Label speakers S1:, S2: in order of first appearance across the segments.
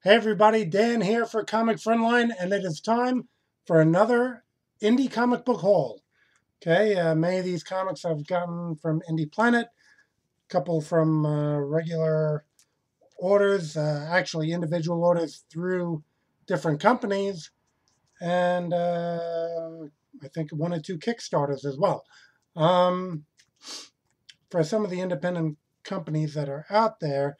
S1: Hey everybody, Dan here for Comic Frontline, and it is time for another indie comic book haul. Okay, many of these comics I've gotten from Indie Planet, a couple from regular orders, actually individual orders through different companies, and I think one or two Kickstarters as well. For some of the independent companies that are out there,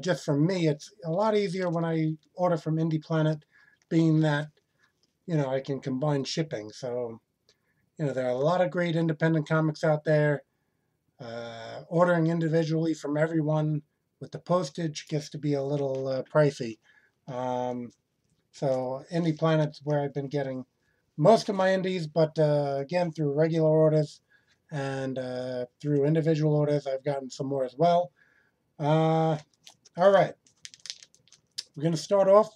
S1: just for me, it's a lot easier when I order from Indie Planet, being that, I can combine shipping. So, there are a lot of great independent comics out there. Ordering individually from everyone with the postage gets to be a little pricey. So, Indie Planet's where I've been getting most of my indies, but again, through regular orders and through individual orders, I've gotten some more as well. All right, we're going to start off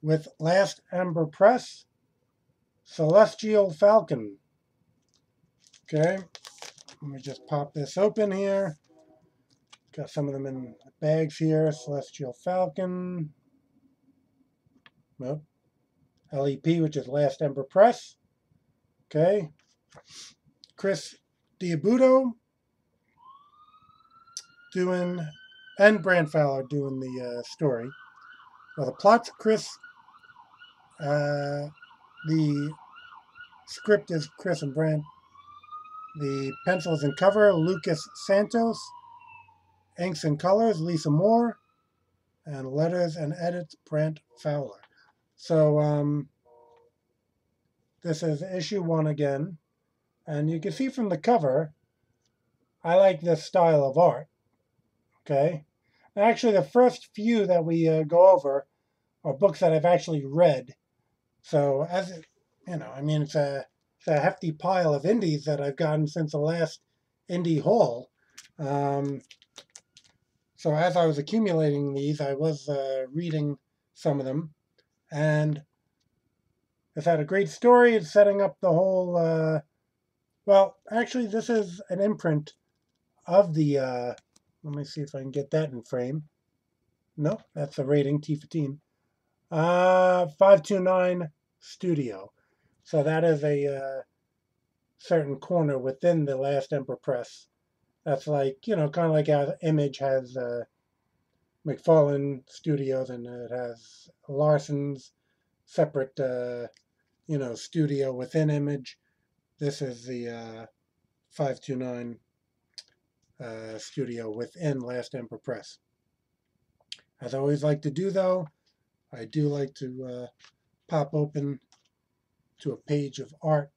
S1: with Last Ember Press, Celestial Falcon. Okay, let me just pop this open here. Got some of them in bags here. Celestial Falcon. Nope. LEP, which is Last Ember Press. Okay. Chris Diabuto doing, and Brand Fowler doing the story. Well, the plot's Chris. The script is Chris and Brand. The pencils and cover, Lucas Santos. Inks and colors, Lisa Moore. And letters and edits, Brent Fowler. So this is issue 1 again. And you can see from the cover, I like this style of art. Okay. Actually, the first few that we go over are books that I've actually read. So as it, it's a hefty pile of indies that I've gotten since the last indie haul. So as I was accumulating these, I was reading some of them, and it's had a great story. It's setting up the whole. Well, actually, this is an imprint of the. Let me see if I can get that in frame. No, that's the rating T15. 529 Studio. So that is a certain corner within the Last Ember Press. That's like, kind of like how Image has McFarlane Studios, and it has Larson's separate, studio within Image. This is the 529 studio within Last Ember Press. As I always like to do, though, I do like to pop open to a page of art.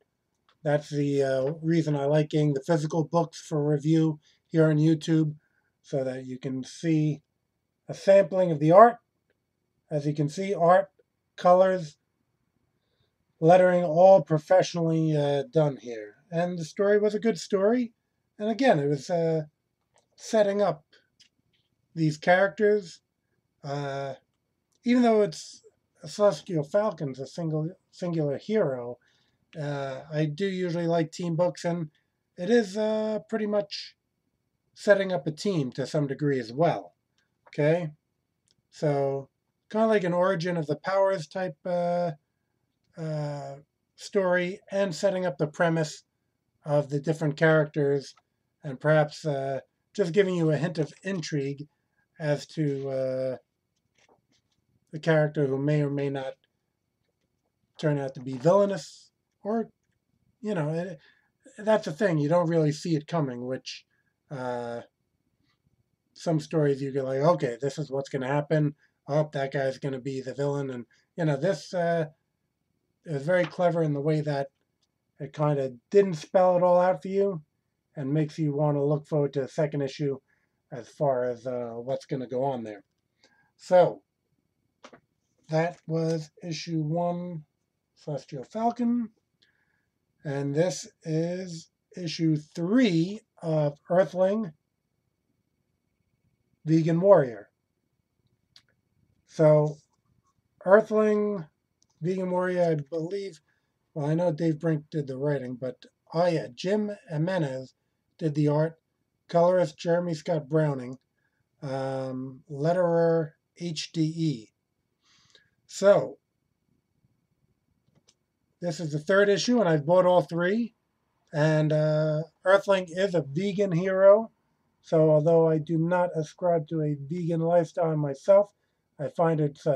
S1: That's the reason I like getting the physical books for review here on YouTube, so that you can see a sampling of the art. As you can see, art, colors, lettering, all professionally done here. And the story was a good story. And again, it was setting up these characters. Even though it's Celestial Falcon's a singular hero, I do usually like team books, and it is pretty much setting up a team to some degree as well. Okay, so kind of like an origin of the powers type story, and setting up the premise of the different characters, and perhaps just giving you a hint of intrigue as to the character who may or may not turn out to be villainous, or, that's the thing. You don't really see it coming, which some stories you get like, okay, this is what's going to happen. Oh, that guy's going to be the villain. And, this is very clever in the way that it kind of didn't spell it all out for you and makes you want to look forward to the second issue as far as what's going to go on there. So, that was issue 1, Celestial Falcon. And this is issue 3 of Earthling, Vegan Warrior. So, Earthling, Vegan Warrior, I believe, well, I know Dave Brink did the writing, but, Jim Jimenez did the art. Colorist Jeremy Scott Browning. Letterer HDE. So, this is the third issue, and I've bought all three. And Earthling is a vegan hero. So, although I do not ascribe to a vegan lifestyle myself, I find it's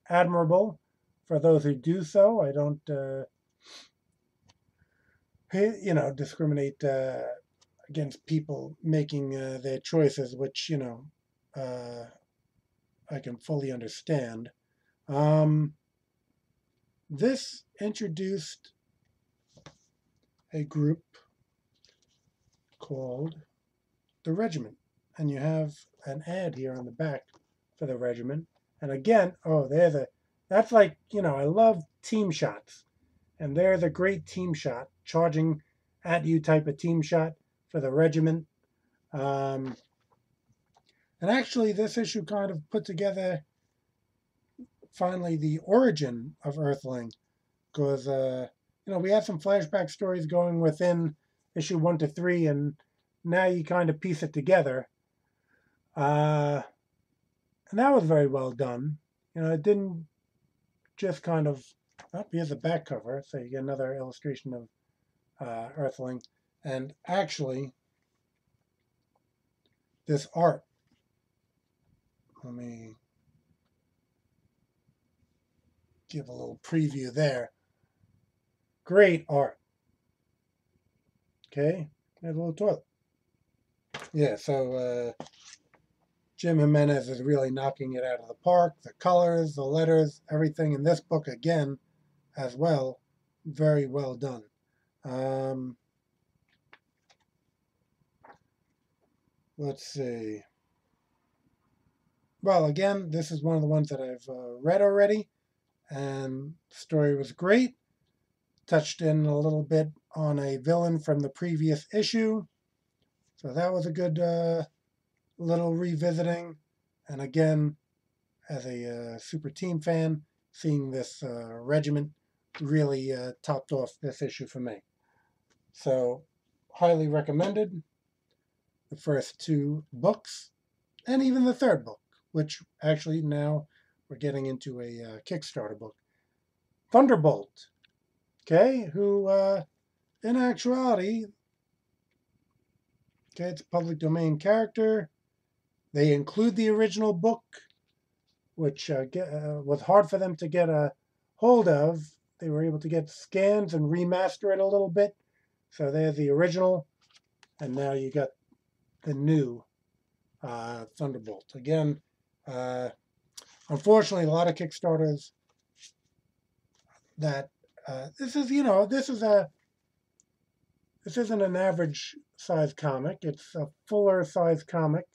S1: admirable for those who do so. I don't, discriminate against people making their choices, which, I can fully understand. This introduced a group called the Regiment, and you have an ad here on the back for the Regiment. And again, that's like, I love team shots, and there's a great team shot, charging at you type of team shot for the Regiment. And actually, this issue kind of put together finally the origin of Earthling, because we had some flashback stories going within issue 1 to 3, and now you kind of piece it together. And that was very well done. It didn't just kind of, here's the back cover, so you get another illustration of Earthling. And actually, this art, let me give a little preview there. Great art. Okay, there's a little toilet. Yeah, so Jim Jimenez is really knocking it out of the park. The colors, the letters, everything in this book, again, as well, very well done. Let's see. Well, again, this is one of the ones that I've read already, and the story was great. Touched in a little bit on a villain from the previous issue, so that was a good little revisiting. And again, as a super team fan, seeing this Regiment really topped off this issue for me. So, highly recommended. The first 2 books, and even the third book, which actually now we're getting into a Kickstarter book. Thunderbolt, okay, who in actuality, okay, it's a public domain character. They include the original book, which was hard for them to get a hold of. They were able to get scans and remaster it a little bit. So there's the original, and now you got the new Thunderbolt. Again, unfortunately, a lot of Kickstarters that this isn't an average size comic. It's a fuller size comic.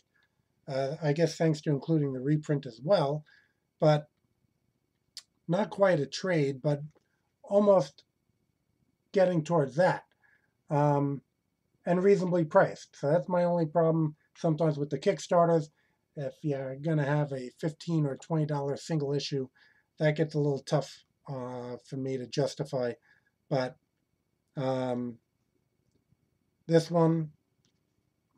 S1: I guess thanks to including the reprint as well, but not quite a trade, but almost getting towards that, and reasonably priced. So that's my only problem sometimes with the Kickstarters. If you're going to have a $15 or $20 single issue, that gets a little tough for me to justify. But this one,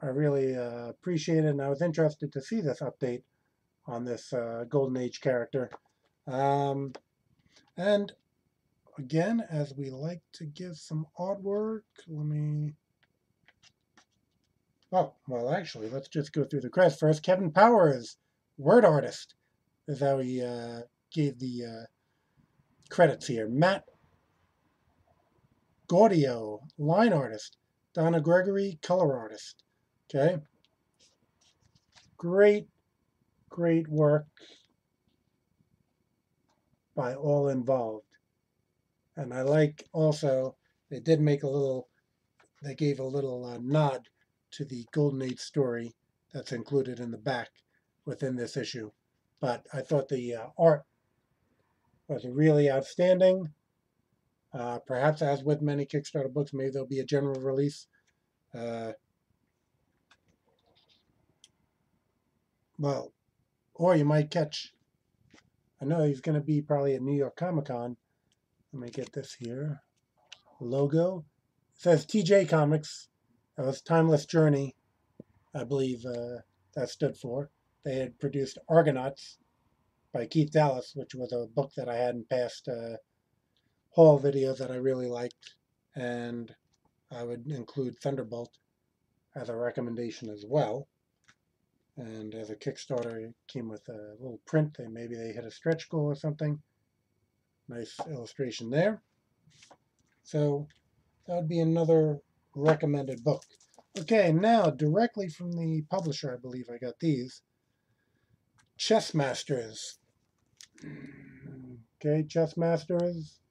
S1: I really appreciate it, and I was interested to see this update on this Golden Age character. And again, as we like to give some artwork, actually, let's just go through the credits first. Kevin Powers, word artist, is how he gave the credits here. Matt Gaudio, line artist. Donna Gregory, color artist. Okay. Great work by all involved. And I like also, they gave a little nod to the Golden Age story that's included in the back within this issue. But I thought the art was really outstanding. Perhaps, as with many Kickstarter books, maybe there'll be a general release. Or you might catch, I know he's going to be probably at New York Comic Con. Let me get this here. Logo. It says TJ Comics. That was Timeless Journey, I believe that stood for. They had produced Argonauts by Keith Dallas, which was a book that I had in past haul videos that I really liked, and I would include Thunderbolt as a recommendation as well. And as a Kickstarter, it came with a little print. Maybe they hit a stretch goal or something. Nice illustration there. So that would be another recommended book. Okay, now directly from the publisher, I believe I got these. Chess Masters. Okay, Chess Masters,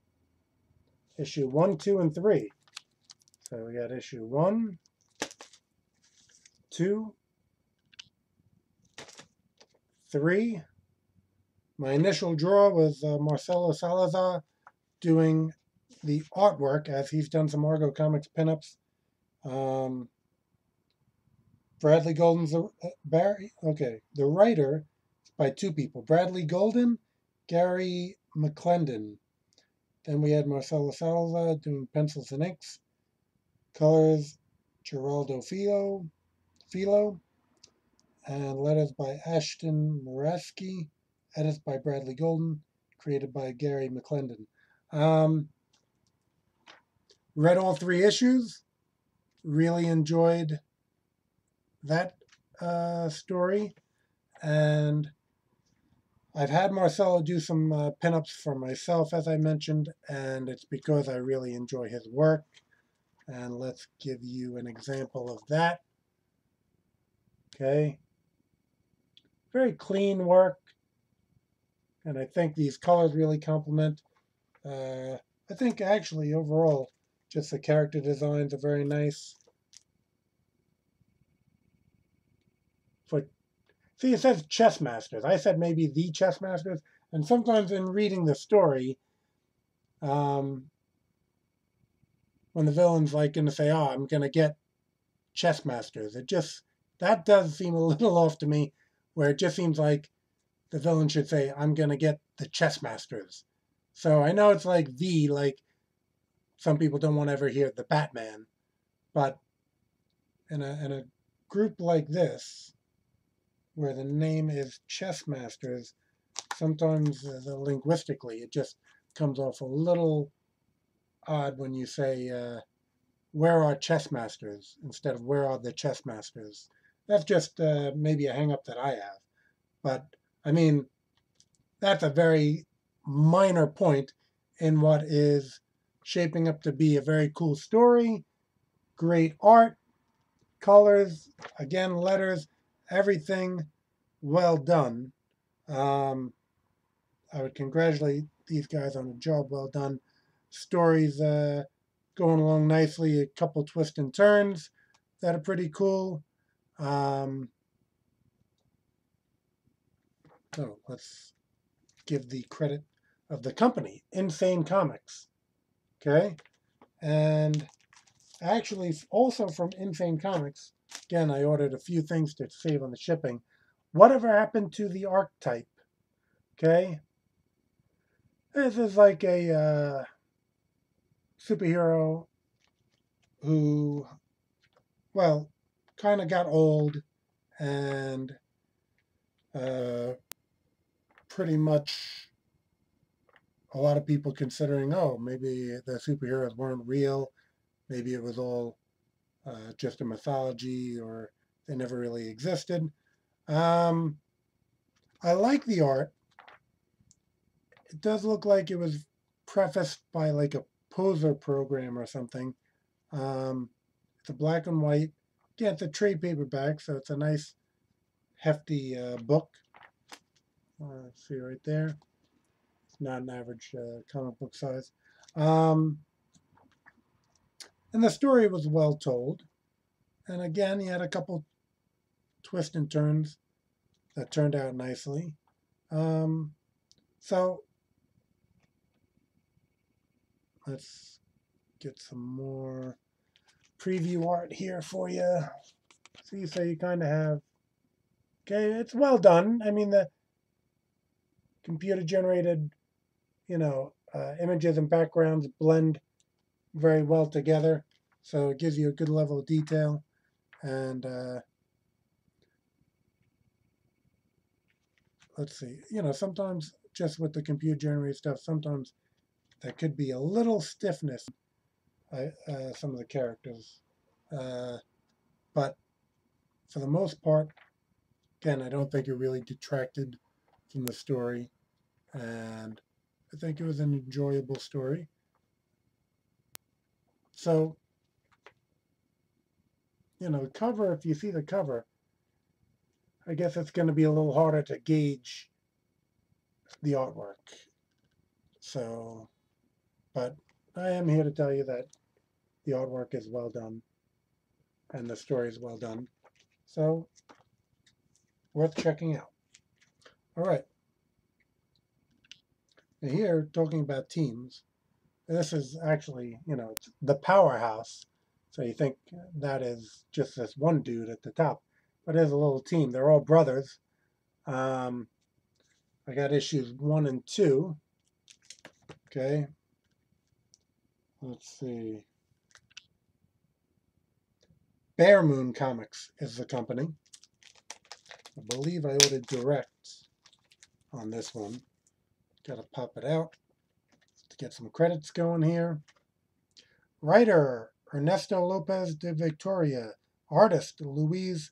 S1: issue 1, 2, and 3. So we got issue 1, 2, 3. My initial draw was Marcelo Salazar doing the artwork, as he's done some Argo Comics pinups. Bradley Golden's the writer is by two people, Bradley Golden, Gary McClendon. Then we had Marcelo Salazar doing pencils and inks. Colors, Geraldo Filo, and letters by Ashton Moraski. Edits by Bradley Golden, created by Gary McClendon. Read all 3 issues. Really enjoyed that story. And I've had Marcelo do some pinups for myself, as I mentioned, and it's because I really enjoy his work. And let's give you an example of that. Okay. Very clean work. And I think these colors really complement. I think actually overall, just the character designs are very nice. See, it says Chess Masters. I said maybe the Chess Masters. And sometimes in reading the story, when the villain's like going to say, "Oh, I'm going to get Chess Masters," that does seem a little off to me, where it just seems like the villain should say, "I'm going to get the Chess Masters." So I know it's like some people don't want to ever hear the Batman, but in a group like this, where the name is Chess Masters, sometimes linguistically it just comes off a little odd when you say, "Where are Chess Masters?" instead of "Where are the Chess Masters?" That's just maybe a hang-up that I have. But, I mean, that's a very minor point in what is shaping up to be a very cool story, great art, colors, again, letters, everything well done. I would congratulate these guys on a job well done. Stories going along nicely, a couple twists and turns that are pretty cool. So let's give the credit of the company, Insane Comics. Okay, and actually also from Insane Comics, again, I ordered a few things to save on the shipping. Whatever happened to the archetype? Okay, this is like a superhero who, well, kind of got old and pretty much a lot of people considering, oh, maybe the superheroes weren't real. Maybe it was all just a mythology, or they never really existed. I like the art. It does look like it was prefaced by like a poser program or something. It's a black and white. Yeah, it's a trade paperback, so it's a nice hefty book. Let's see right there. It's not an average comic book size. And the story was well told. And again, he had a couple twists and turns that turned out nicely. So let's get some more preview art here for you. See, so you kind of have, okay, it's well done. I mean, the computer generated, images and backgrounds blend very well together. So it gives you a good level of detail. And let's see, sometimes just with the computer generated stuff, sometimes there could be a little stiffness, some of the characters. But for the most part, again, I don't think it really detracted from the story. And I think it was an enjoyable story. So, the cover, if you see the cover, I guess it's going to be a little harder to gauge the artwork. So, but I am here to tell you that the artwork is well done and the story is well done. So, worth checking out. All right. Now here, talking about teams, this is actually, it's the powerhouse. So you think that is just this one dude at the top, but there's a little team. They're all brothers. I got issues 1 and 2. Okay. Let's see. Bearmoon Comics is the company. I believe I ordered direct on this one. Got to pop it out to get some credits going here. Writer Ernesto Lopez de Victoria. Artist Luis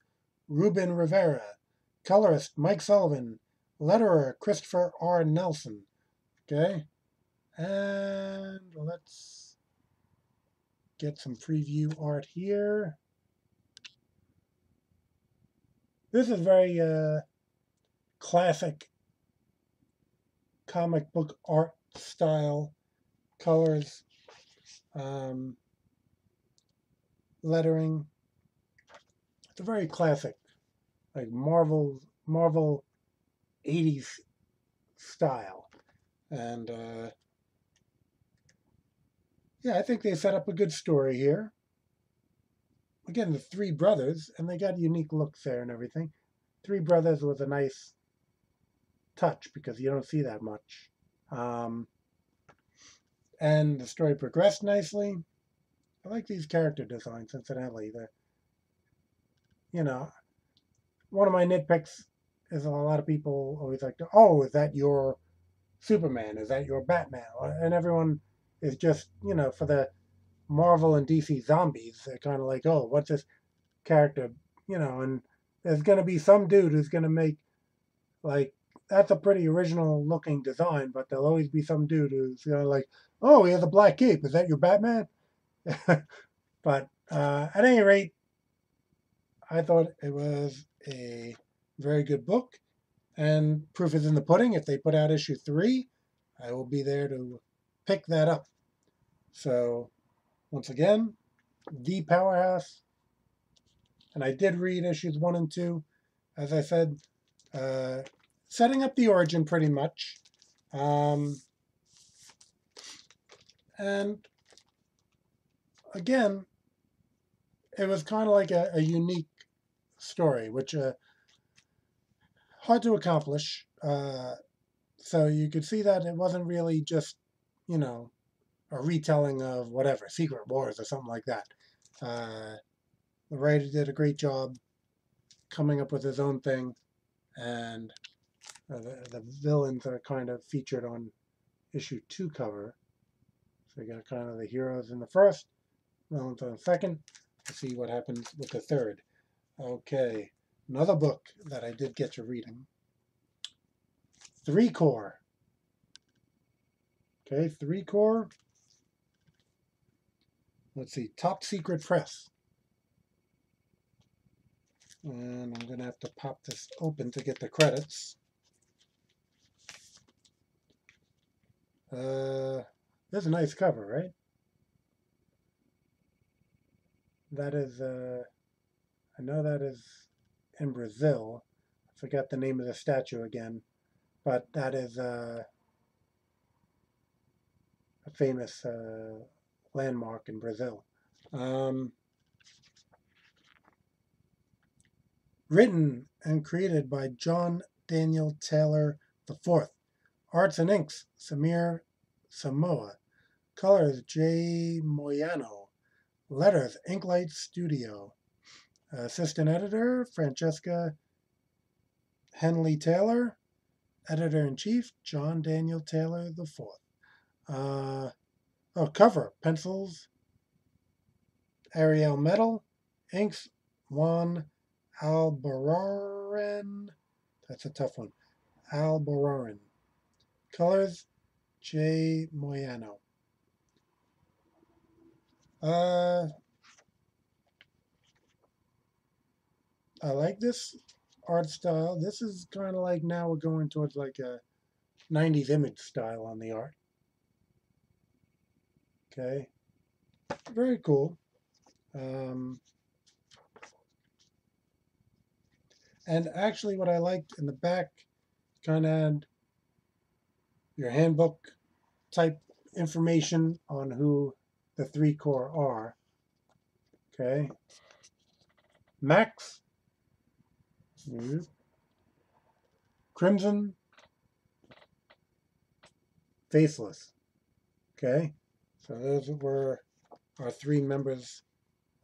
S1: Ruben Rivera. Colorist Mike Sullivan. Letterer Christopher R. Nelson. Okay. And let's get some preview art here. This is very classic comic book art style, colors, lettering. It's a very classic, like Marvel 80s style. And yeah, I think they set up a good story here. Again, the 3 brothers, and they got unique looks there and everything. 3 brothers was a nice touch because you don't see that much. And the story progressed nicely. I like these character designs, incidentally. One of my nitpicks is a lot of people always like to, oh, is that your Superman? Is that your Batman? And everyone is just, for the Marvel and DC zombies, they're kind of like, oh, what's this character? And there's going to be some dude who's going to make, like, that's a pretty original looking design, but there'll always be some dude who's like, oh, he has a black cape. Is that your Batman? But at any rate, I thought it was a very good book, and proof is in the pudding. If they put out issue 3, I will be there to pick that up. So, once again, the powerhouse. And I did read issues 1 and 2, as I said, setting up the origin pretty much. And again, it was kind of like a unique story, which hard to accomplish. So you could see that it wasn't really just, a retelling of whatever, Secret Wars or something like that. The writer did a great job coming up with his own thing, and the villains are kind of featured on issue 2 cover. So you got kind of the heroes in the first, villains on the second. Let's see what happens with the third. Okay, another book that I did get to reading. 3 Core. Okay, 3 Core. Let's see, Top Secret Press. And I'm going to have to pop this open to get the credits. There's a nice cover, right? That is, I know that is in Brazil. I forgot the name of the statue again. But that is a famous landmark in Brazil. Written and created by John Daniel Taylor IV. Arts and inks, Samir Samoa. Colors, J. Moyano. Letters, Inklight Studio. Assistant editor, Francesca Henley Taylor. Editor-in-Chief, John Daniel Taylor IV. Cover, pencils, Arial Metal, inks, Juan Albarrán. That's a tough one. Albarrán. Colors, J. Moyano. I like this art style. This is kind of like now we're going towards like a 90s image style on the art. Okay. Very cool. And actually what I liked in the back, kind of had your handbook type information on who the 3 corps are. Okay. Max, Crimson, Faceless. Okay. So those were our 3 members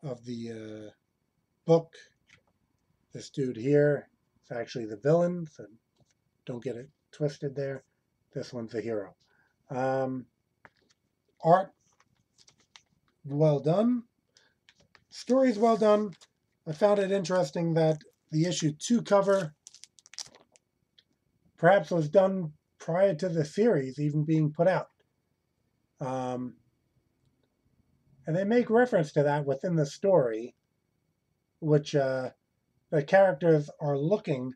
S1: of the book. This dude here is actually the villain, so don't get it twisted there. This one's the hero. Art, well done. Story's well done. I found it interesting that the issue 2 cover perhaps was done prior to the series even being put out. And they make reference to that within the story, which the characters are looking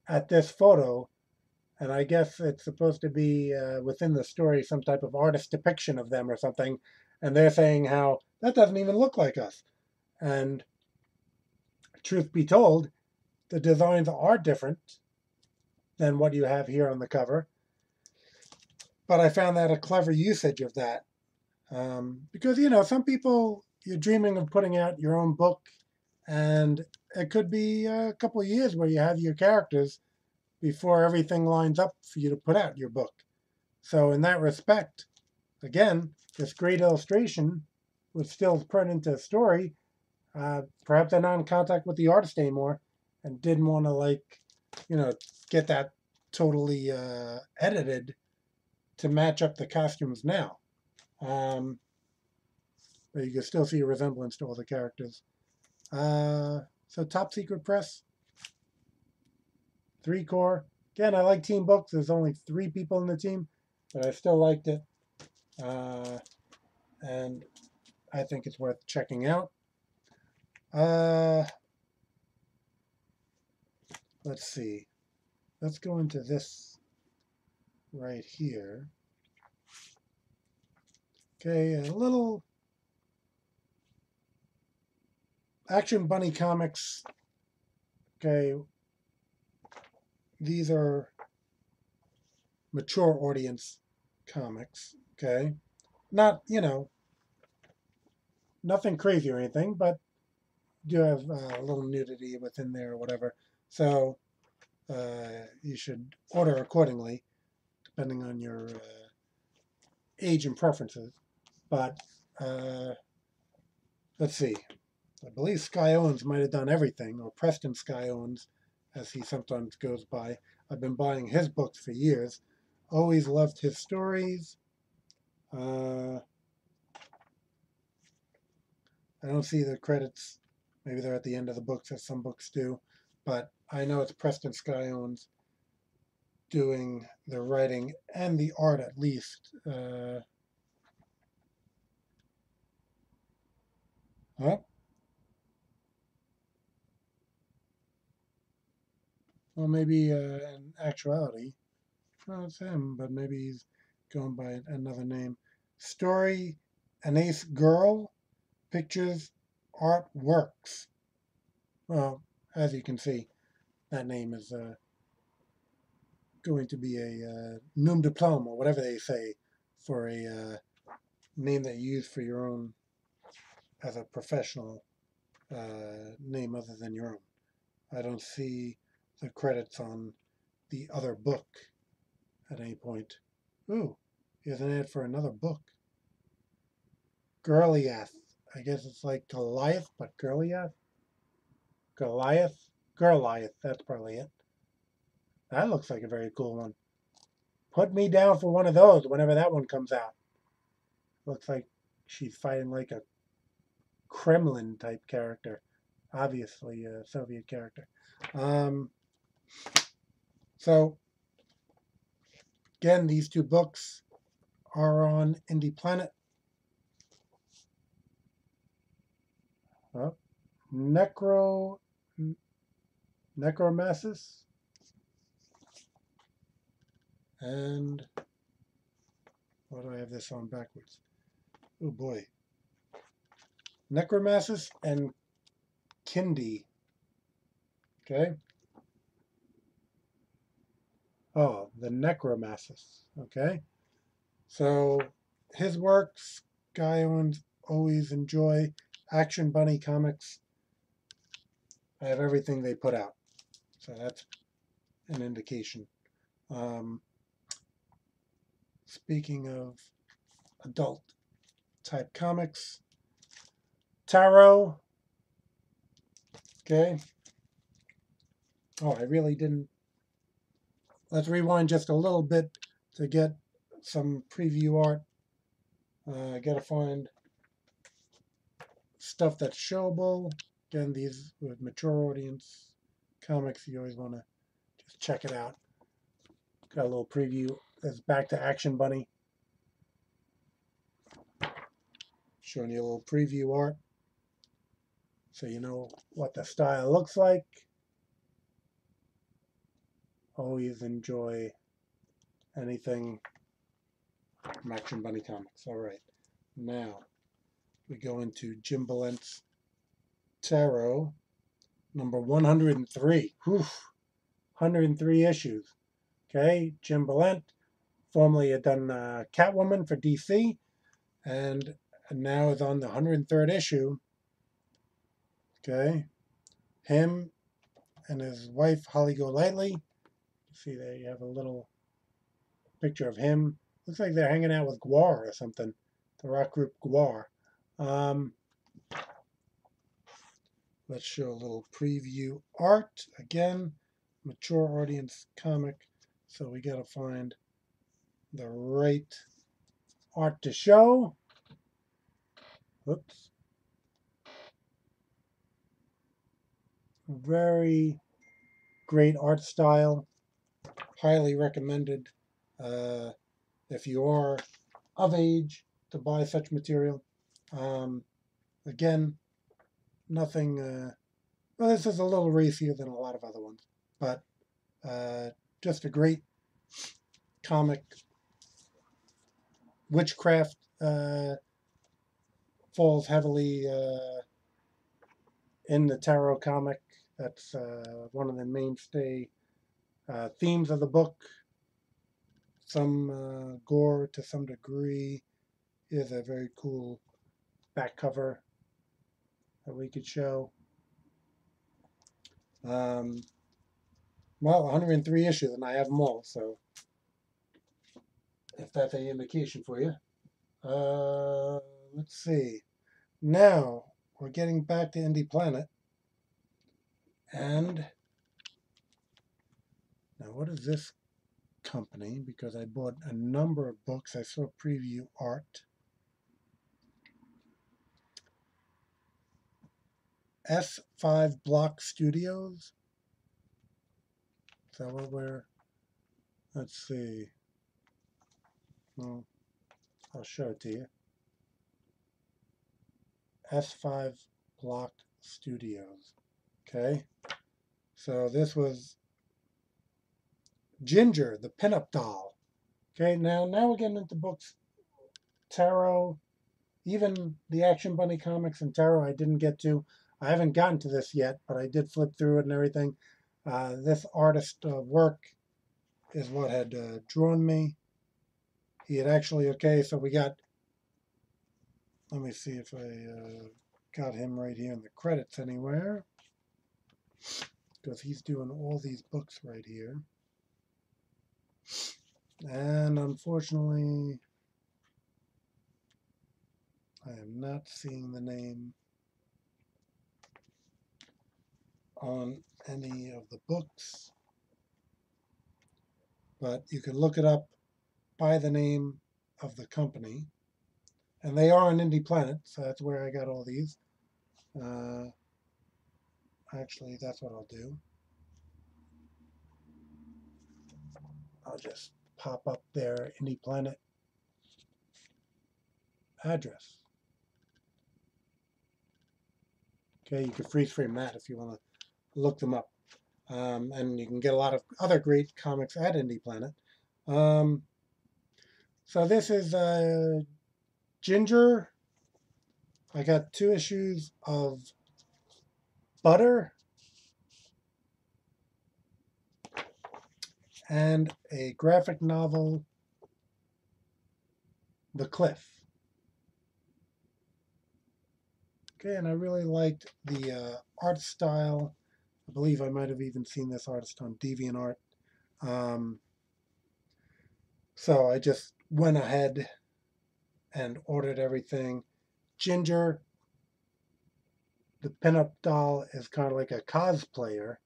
S1: at this photo, and I guess it's supposed to be within the story some type of artist depiction of them or something, and they're saying how that doesn't even look like us. And truth be told, the designs are different than what you have here on the cover, but I found that a clever usage of that. Because, you know, some people, you're dreaming of putting out your own book, and it could be a couple of years where you have your characters before everything lines up for you to put out your book. So in that respect, again, this great illustration was still put into a story. Perhaps they're not in contact with the artist anymore and didn't want to, like, you know, get that totally edited to match up the costumes now. But you can still see a resemblance to all the characters. So Top Secret Press, 3 corps. Again, I like team books. There's only 3 people in the team, but I still liked it. And I think it's worth checking out. Let's see. Let's go into this right here. Okay, a little Action Bunny Comics. Okay, these are mature audience comics. Okay, not, you know, nothing crazy or anything, but do have a little nudity within there or whatever. So you should order accordingly, depending on your age and preferences. But let's see. I believe Sky Owens might have done everything, or Preston Sky Owens, as he sometimes goes by. I've been buying his books for years. Always loved his stories. I don't see the credits. Maybe they're at the end of the books, as some books do. But I know it's Preston Sky Owens doing the writing and the art, at least. Well, maybe in actuality, well, it's him, but maybe he's going by another name. Story, An Ace Girl, Pictures, Art Works. Well, as you can see, that name is going to be a nom de plume, or whatever they say, for a name that you use for your own, as a professional name other than your own. I don't see the credits on the other book at any point. Ooh, here's an ad for another book. Girliath. I guess it's like Goliath, but Girliath? Goliath? Girliath, that's probably it. That looks like a very cool one. Put me down for one of those whenever that one comes out. Looks like she's fighting like a Kremlin type character. Obviously a Soviet character. Um, so again, these two books are on Indie Planet. Oh, Necromancis, and why do I have this on backwards? Oh boy. Necromancis and Kindi. Okay. Oh, the Necromancis. Okay. So his works, guy always enjoy. Action Bunny Comics. I have everything they put out. So that's an indication. Speaking of adult type comics, Tarot. Okay. Oh, I really didn't. Let's rewind just a little bit to get some preview art. I gotta find stuff that's showable. Again, these with mature audience comics, you always want to just check it out. Got a little preview. That's back to Action Bunny. Showing you a little preview art so you know what the style looks like. Always enjoy anything from Action Bunny Comics. All right, now we go into Jim Balent's Tarot, number 103. Whew, 103 issues. Okay, Jim Balent formerly had done Catwoman for DC, and now is on the 103rd issue. Okay, him and his wife Holly Golightly. See there, you have a little picture of him. Looks like they're hanging out with Gwar or something. The rock group Gwar. Let's show a little preview art. Again, mature audience comic. So we got to find the right art to show. Oops. Very great art style. Highly recommended if you are of age to buy such material. Again, nothing. Well, this is a little racier than a lot of other ones, but just a great comic. Witchcraft falls heavily in the tarot comic. That's one of the mainstay themes of the book. Some gore to some degree. Is a very cool back cover that we could show. Well, 103 issues, and I have them all, so if that's any indication for you. Let's see. Now, we're getting back to Indie Planet. And now what is this company? Because I bought a number of books. I saw preview art. S5 Block Studios. Is that what we're... Let's see. Well, I'll show it to you. S5 Block Studios. Okay. So this was Ginger, the pinup doll. Okay, now we're getting into books. Tarot, even the Action Bunny comics and Tarot I didn't get to. I haven't gotten to this yet, but I did flip through it and everything. This artist work is what had drawn me. He had actually, okay, so we got, let me see if I got him right here in the credits anywhere. Because he's doing all these books right here. And unfortunately, I am not seeing the name on any of the books. but you can look it up by the name of the company. And they are on Indie Planet, so that's where I got all these. Actually, that's what I'll do. I'll just pop up their Indie Planet address. Okay, you can freeze frame that if you want to look them up. And you can get a lot of other great comics at Indie Planet. So this is Ginger. I got 2 issues of Butter and a graphic novel, The Cliff. Okay, and I really liked the art style. I believe I might have even seen this artist on DeviantArt. So I just went ahead and ordered everything. Ginger, the pinup doll, is kind of like a cosplayer,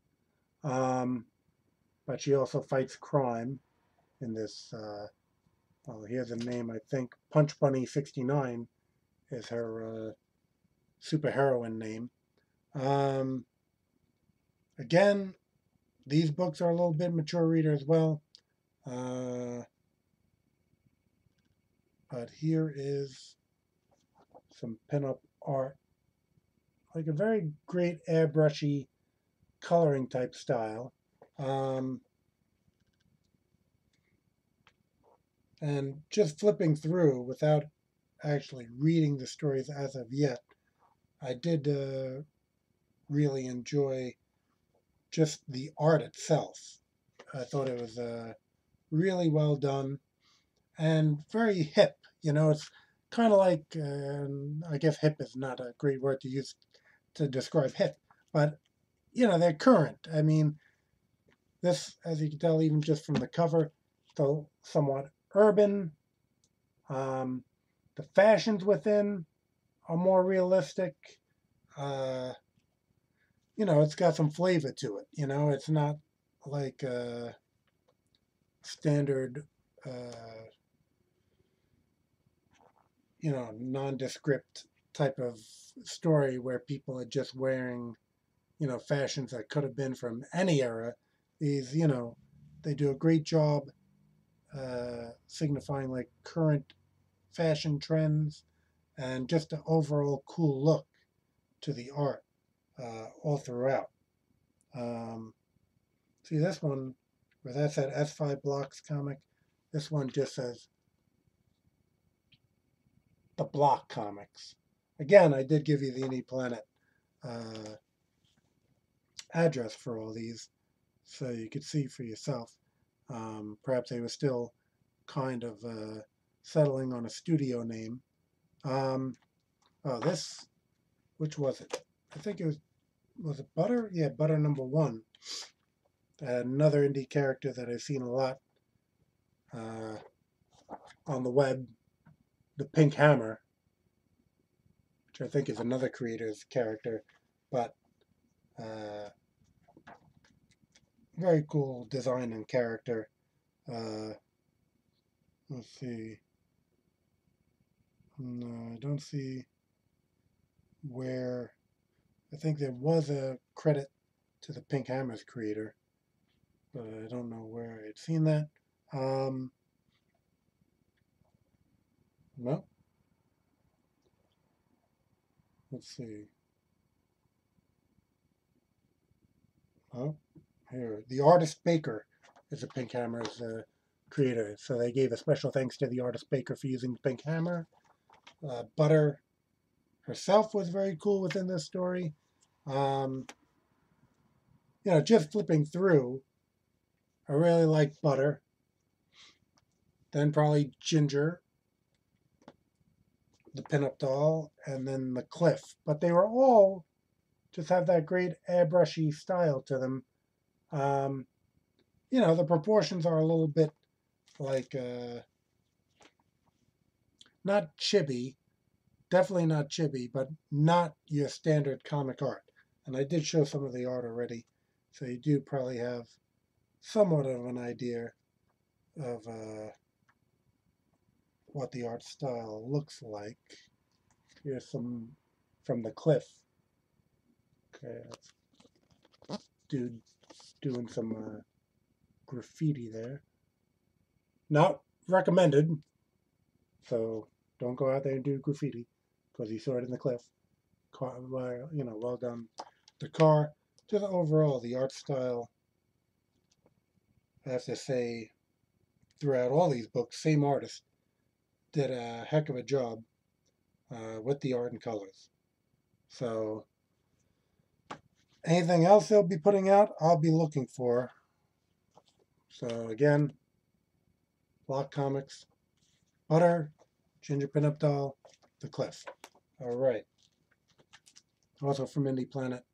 S1: but she also fights crime in this. Well, here's a name, I think. Punch Bunny 69 is her superheroine name. Again, these books are a little bit mature reader as well. But here is some pinup art. Like a very great airbrushy coloring type style. And just flipping through without actually reading the stories as of yet, I did really enjoy just the art itself. I thought it was really well done and very hip. You know, it's kind of like, I guess hip is not a great word to use to describe hip, but, you know, they're current. I mean, this, as you can tell, even just from the cover, still somewhat urban. The fashions within are more realistic. You know, it's got some flavor to it. You know, it's not like a standard, you know, nondescript type of story where people are just wearing, you know, fashions that could have been from any era. These, you know, they do a great job signifying like current fashion trends and just an overall cool look to the art all throughout. See this one, where that's that S5 Blocks comic, this one just says the Block Comics. Again, I did give you the Indie Planet address for all these, so you could see for yourself. Perhaps they were still kind of settling on a studio name. Oh, this, which was it? I think it was it Butter? Yeah, Butter #1. Another indie character that I've seen a lot on the web, the Pink Hammer, which I think is another creator's character, but very cool design and character. Let's see. No, I don't see where. I think there was a credit to the Pink Hammer's creator, but I don't know where I'd seen that. No. Let's see. Oh, here. The artist Baker is a Pink Hammer's creator, so they gave a special thanks to the artist Baker for using the Pink Hammer. Butter herself was very cool within this story. You know, just flipping through, I really like Butter. Then probably Ginger, the pinup doll, and then the Cliff. But they were all just have that great airbrushy style to them. You know, the proportions are a little bit like not chibi, definitely not chibi, but not your standard comic art. And I did show some of the art already, so you do probably have somewhat of an idea of what the art style looks like. Here's some from the cliff. Okay, dude doing some graffiti there. Not recommended, so don't go out there and do graffiti because he saw it in the cliff. Well done. The car, just overall, the art style, I have to say, throughout all these books, same artist did a heck of a job with the art and colors. So anything else they'll be putting out, I'll be looking for. So again, Block Comics, Butter, Ginger Pinup Doll, The Cliff. All right. Also from Indie Planet,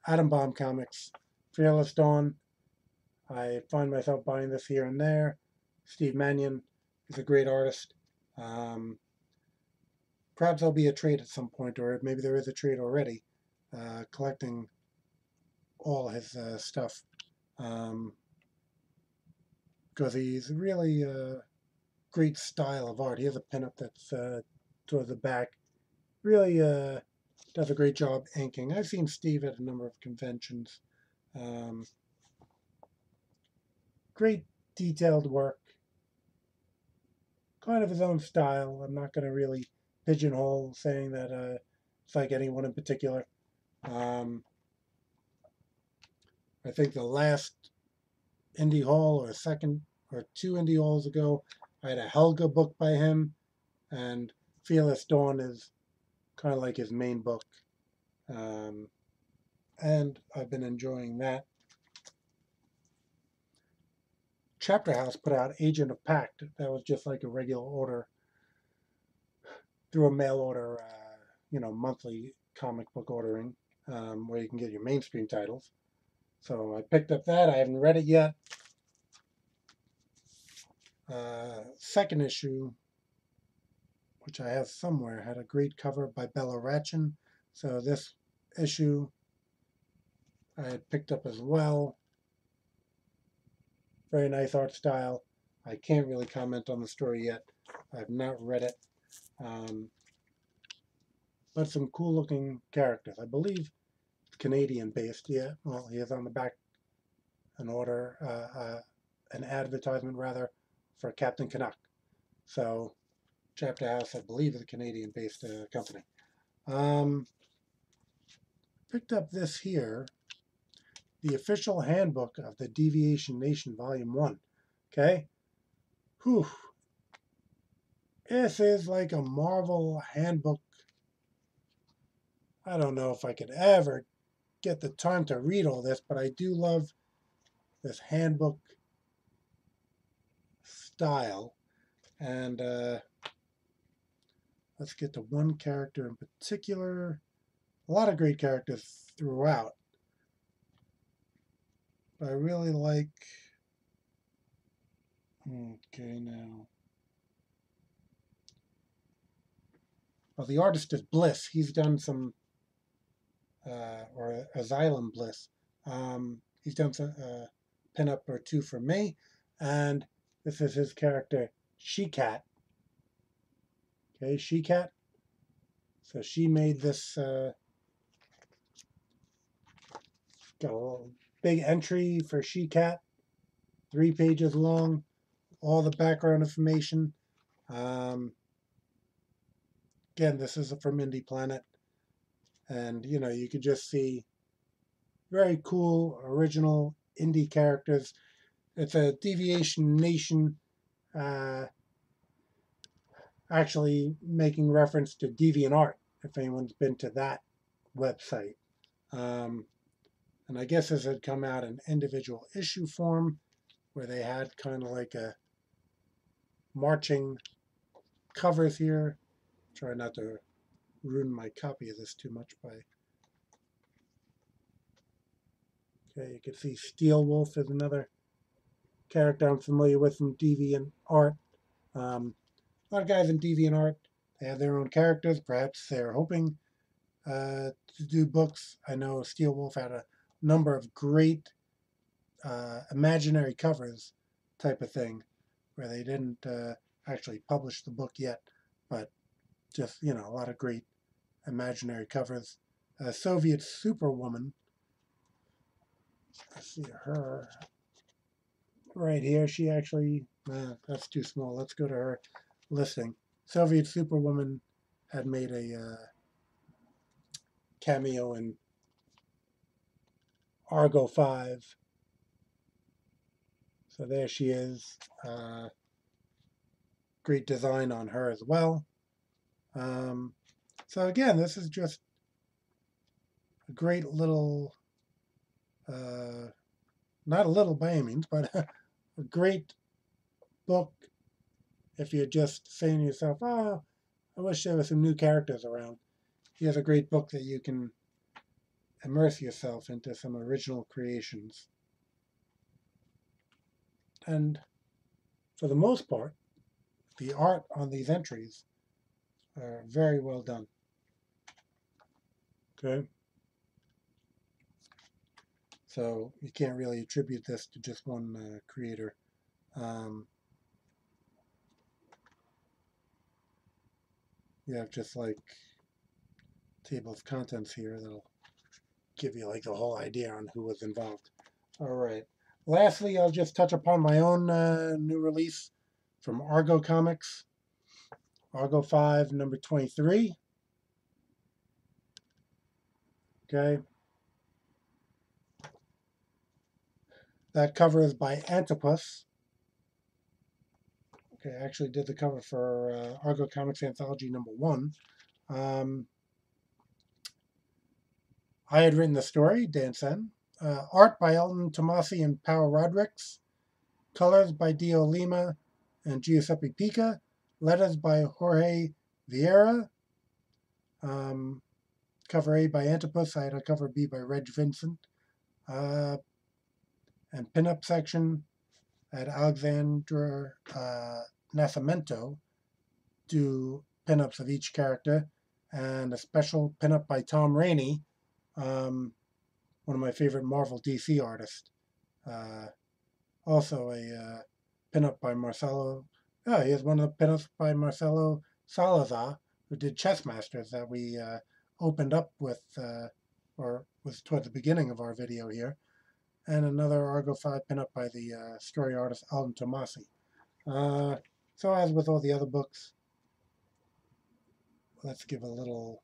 S1: Atom Bomb Comics, Fearless Dawn. I find myself buying this here and there. Steve Mannion is a great artist. Perhaps there'll be a trade at some point, or maybe there is a trade already, collecting all his stuff. Because he's really great style of art. He has a pinup that's towards the back. Really does a great job inking. I've seen Steve at a number of conventions. Great detailed work. Kind of his own style. I'm not going to really pigeonhole saying that it's like anyone in particular. I think the last indie haul or two indie hauls ago, I had a Helga book by him, and Fearless Dawn is kind of like his main book. And I've been enjoying that. Chapterhouse put out Agent of Pact. That was just like a regular order, through a mail order, monthly comic book ordering, where you can get your mainstream titles. So I picked up that. I haven't read it yet. Second issue, which I have somewhere, had a great cover by Bella Ratchin. So this issue I had picked up as well. Very nice art style. I can't really comment on the story yet. I've not read it. But some cool looking characters. I believe it's Canadian based. Yeah, well, he has on the back an advertisement rather, for Captain Canuck. So Chapterhouse, I believe, is a Canadian based company. Picked up this here, the official handbook of the Deviation Nation, Volume 1. Okay? Whew. This is like a Marvel handbook. I don't know if I could ever get the time to read all this, but I do love this handbook style. And let's get to one character in particular. A lot of great characters throughout. But I really like... Okay, now... Well, the artist is Bliss. He's done some... or Asylum Bliss. He's done some pinup or two for me. And this is his character, She-Cat. Okay, She-Cat. So she made this... got a little big entry for She-Cat, 3 pages long, all the background information. Again, this is from Indie Planet, and you could just see very cool, original indie characters. It's a Deviation Nation, actually making reference to DeviantArt, if anyone's been to that website. And I guess this had come out in individual issue form, where they had kind of like a marching covers here. Try not to ruin my copy of this too much by... Okay, you can see Steel Wolf is another character I'm familiar with from DeviantArt. A lot of guys in DeviantArt, they have their own characters. Perhaps they're hoping to do books. I know Steel Wolf had a number of great imaginary covers type of thing, where they didn't actually publish the book yet, but just, a lot of great imaginary covers. Soviet Superwoman. I see her right here. She actually, that's too small. Let's go to her listing. Soviet Superwoman had made a cameo in Argo 5. So there she is. Great design on her as well. So again, this is just a great little, not a little by any means, but a great book if you're just saying to yourself, oh, I wish there were some new characters around. Here's a great book that you can immerse yourself into some original creations. And for the most part, the art on these entries are very well done. Okay. So you can't really attribute this to just one creator. You have just like table of contents here that'll give you like the whole idea on who was involved. All right. Lastly, I'll just touch upon my own new release from Argo Comics. Argo 5, number 23. Okay. That cover is by Antipus. Okay, I actually did the cover for Argo Comics Anthology number 1. I had written the story, Dan Sen. Art by Elton Tomasi and Pau Rodrigues. Colors by Dio Lima and Giuseppe Pica. Letters by Jorge Vieira. Cover A by Antipus. I had a cover B by Reg Vincent. And pinup section at Alexandra Nascimento do pinups of each character, and a special pinup by Tom Rainey, one of my favorite Marvel DC artists. Also a pinup by Marcelo. Oh, here's one of the pinups by Marcelo Salazar, who did Chess Masters that we opened up with, or was toward the beginning of our video here. And another Argo 5 pinup by the story artist Alton Tomasi. So as with all the other books, let's give a little,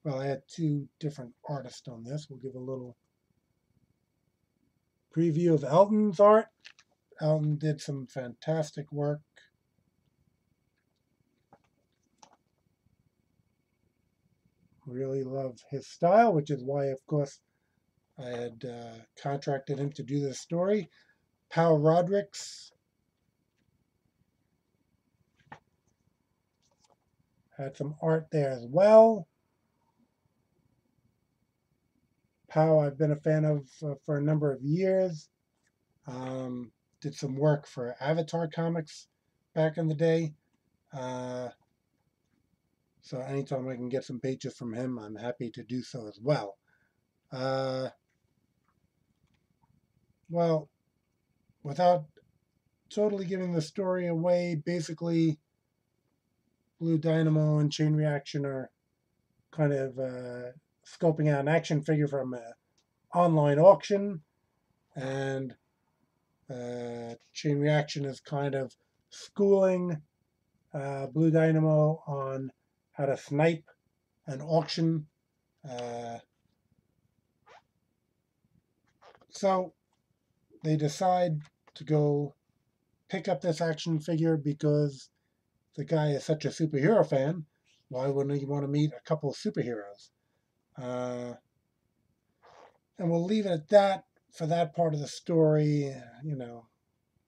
S1: well, I had 2 different artists on this. We'll give a little preview of Alton's art. Alton did some fantastic work. Really love his style, which is why, of course, I had contracted him to do this story. Pau Rodrigues had some art there as well. Pau I've been a fan of for a number of years. Did some work for Avatar Comics back in the day. So anytime I can get some pages from him, I'm happy to do so as well. Well, without totally giving the story away, basically Blue Dynamo and Chain Reaction are kind of scoping out an action figure from an online auction, and Chain Reaction is kind of schooling Blue Dynamo on how to snipe an auction. So they decide to go pick up this action figure because the guy is such a superhero fan. Why wouldn't he want to meet a couple of superheroes? And we'll leave it at that for that part of the story.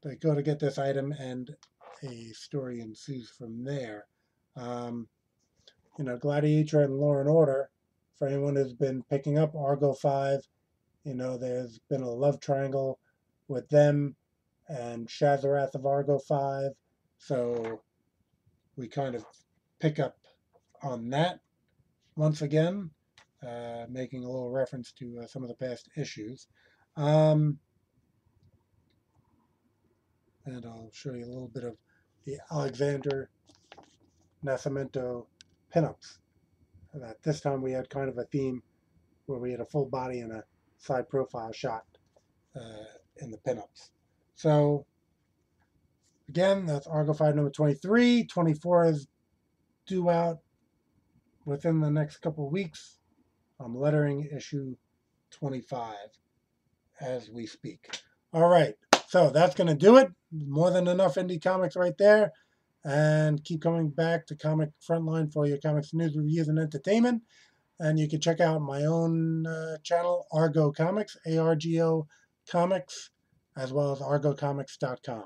S1: They go to get this item and a story ensues from there. Gladiator and Law and Order, for anyone who's been picking up Argo 5, there's been a love triangle with them and Shazarath of Argo 5. So we kind of pick up on that once again, making a little reference to some of the past issues. And I'll show you a little bit of the Alexander Nascimento pinups. That this time we had kind of a theme where we had a full body and a side profile shot in the pinups. So again, that's Argo 5 number 23. 24 is due out within the next couple of weeks. I'm lettering issue 25 as we speak. All right, so that's going to do it. More than enough indie comics right there. And keep coming back to Comic Frontline for your comics news, reviews, and entertainment. And you can check out my own channel, Argo Comics, ARGO Comics, as well as argocomics.com.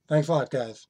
S1: Thanks a lot, guys.